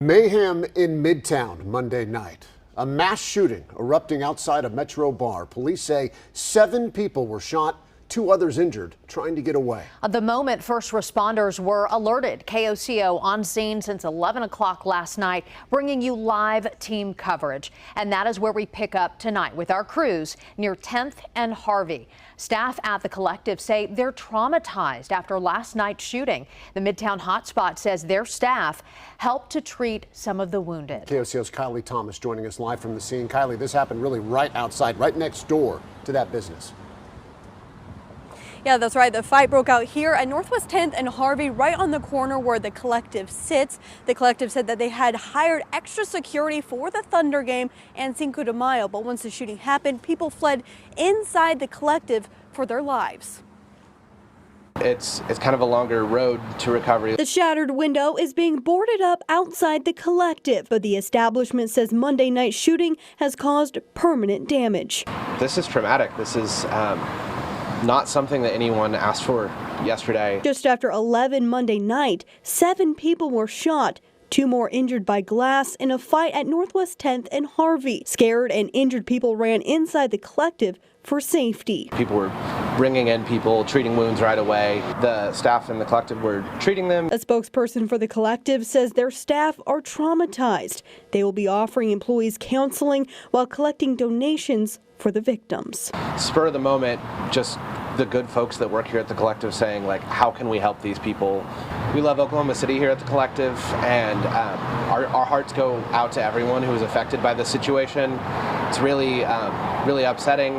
Mayhem in Midtown Monday night. A mass shooting erupting outside a Metro bar. Police say 7 people were shot, 2 others injured, trying to get away. At the moment, first responders were alerted. KOCO on scene since 11 o'clock last night, bringing you live team coverage. And that is where we pick up tonight with our crews near 10th and Harvey. Staff at the Collective say they're traumatized after last night's shooting. The Midtown hotspot says their staff helped to treat some of the wounded. KOCO's Kylie Thomas joining us live from the scene. Kylie, this happened really right outside, right next door to that business. Yeah, that's right. The fight broke out here at Northwest 10th and Harvey, right on the corner where the Collective sits. The Collective said that they had hired extra security for the Thunder game and Cinco de Mayo, but once the shooting happened, people fled inside the Collective for their lives. It's kind of a longer road to recovery. The shattered window is being boarded up outside the Collective, but the establishment says Monday night shooting has caused permanent damage. This is traumatic. This is not something that anyone asked for yesterday. Just after 11 Monday night, 7 people were shot, 2 more injured by glass in a fight at Northwest 10th and Harvey. Scared and injured people ran inside the Collective for safety. People were bringing in people, treating wounds right away. The staff in the Collective were treating them. A spokesperson for the Collective says their staff are traumatized. They will be offering employees counseling while collecting donations for the victims. Spur of the moment, just the good folks that work here at the Collective saying, like, how can we help these people? We love Oklahoma City here at the Collective, and our hearts go out to everyone who was affected by this situation. It's really, really upsetting.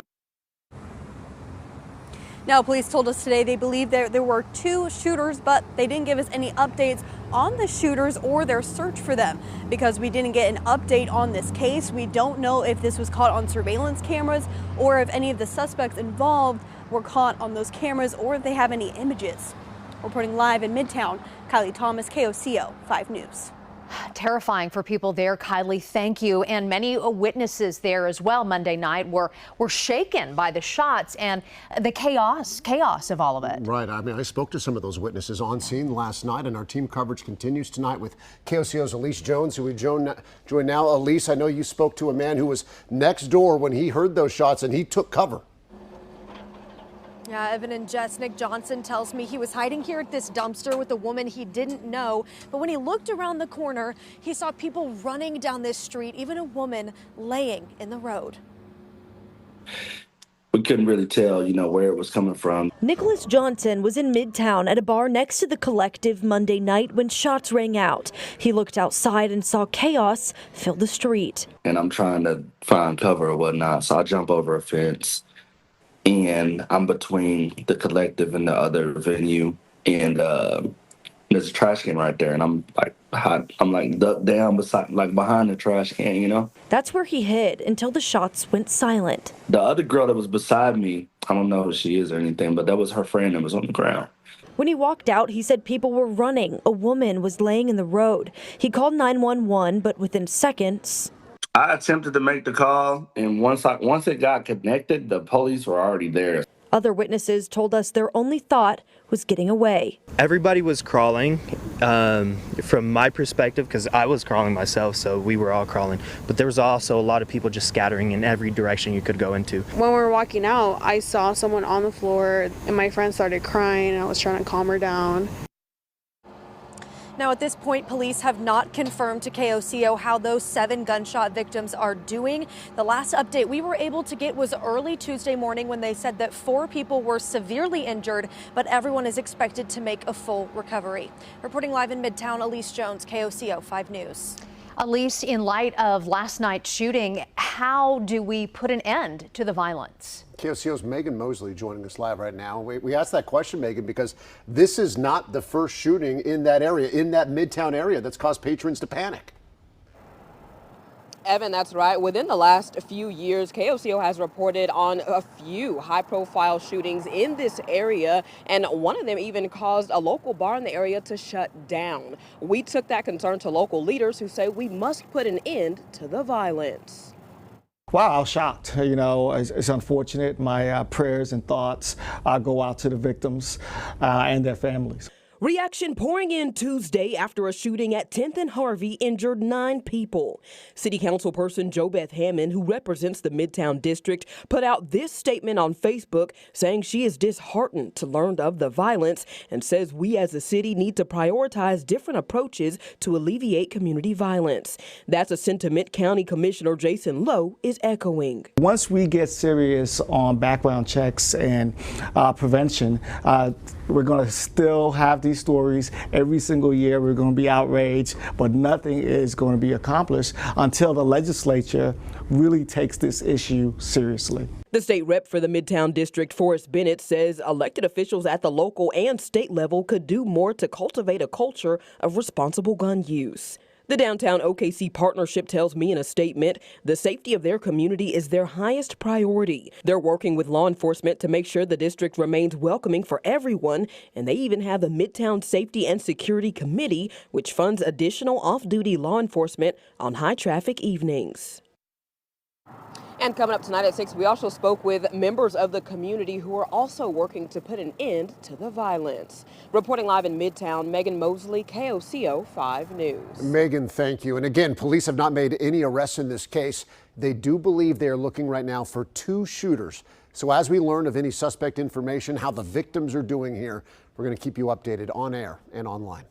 Now, police told us today they believe there were 2 shooters, but they didn't give us any updates on the shooters or their search for them. Because we didn't get an update on this case, we don't know if this was caught on surveillance cameras or if any of the suspects involved were caught on those cameras or if they have any images. Reporting live in Midtown, Kylie Thomas, KOCO 5 News. Terrifying for people there, Kylie. Thank you. And many witnesses there as well Monday night were shaken by the shots and the chaos of all of it. Right. I mean, I spoke to some of those witnesses on scene last night, and our team coverage continues tonight with KOCO's Elise Jones, who we join now. Elise, I know you spoke to a man who was next door when he heard those shots, and he took cover. Yeah, Evan and Jess, Nick Johnson tells me he was hiding here at this dumpster with a woman he didn't know. But when he looked around the corner, he saw people running down this street, even a woman laying in the road. We couldn't really tell, where it was coming from. Nicholas Johnson was in Midtown at a bar next to the Collective Monday night when shots rang out. He looked outside and saw chaos fill the street. And I'm trying to find cover or whatnot, so I jump over a fence. And I'm between the Collective and the other venue, and there's a trash can right there, and I'm ducked down behind the trash can, That's where he hid until the shots went silent. The other girl that was beside me, I don't know who she is or anything, but that was her friend that was on the ground. When he walked out, he said people were running. A woman was laying in the road. He called 911, but within seconds, I attempted to make the call, and once it got connected, the police were already there. Other witnesses told us their only thought was getting away. Everybody was crawling, from my perspective, because I was crawling myself, so we were all crawling. But there was also a lot of people just scattering in every direction you could go into. When we were walking out, I saw someone on the floor, and my friend started crying, and I was trying to calm her down. Now, at this point, police have not confirmed to KOCO how those 7 gunshot victims are doing. The last update we were able to get was early Tuesday morning when they said that 4 people were severely injured, but everyone is expected to make a full recovery. Reporting live in Midtown, Elise Jones, KOCO 5 News. Elise, in light of last night's shooting, how do we put an end to the violence? KOCO's Megan Mosley joining us live right now. We asked that question, Megan, because this is not the first shooting in that area, in that Midtown area, that's caused patrons to panic. Evan, that's right. Within the last few years, KOCO has reported on a few high-profile shootings in this area, and one of them even caused a local bar in the area to shut down. We took that concern to local leaders who say we must put an end to the violence. Wow, I was shocked. It's unfortunate. My prayers and thoughts go out to the victims and their families. Reaction pouring in Tuesday after a shooting at 10th and Harvey injured 9 people. City Councilperson JoBeth Hammond, who represents the Midtown District, put out this statement on Facebook saying she is disheartened to learn of the violence and says we as a city need to prioritize different approaches to alleviate community violence. That's a sentiment County Commissioner Jason Lowe is echoing. Once we get serious on background checks and prevention, we're going to still have these stories every single year. We're going to be outraged, but nothing is going to be accomplished until the legislature really takes this issue seriously. The state rep for the Midtown District, Forrest Bennett, says elected officials at the local and state level could do more to cultivate a culture of responsible gun use. The Downtown OKC Partnership tells me in a statement the safety of their community is their highest priority. They're working with law enforcement to make sure the district remains welcoming for everyone, and they even have the Midtown Safety and Security Committee, which funds additional off-duty law enforcement on high-traffic evenings. And coming up tonight at 6, we also spoke with members of the community who are also working to put an end to the violence. Reporting live in Midtown, Megan Mosley, KOCO 5 News. Megan, thank you. And again, police have not made any arrests in this case. They do believe they are looking right now for 2 shooters. So as we learn of any suspect information, how the victims are doing here, we're going to keep you updated on air and online.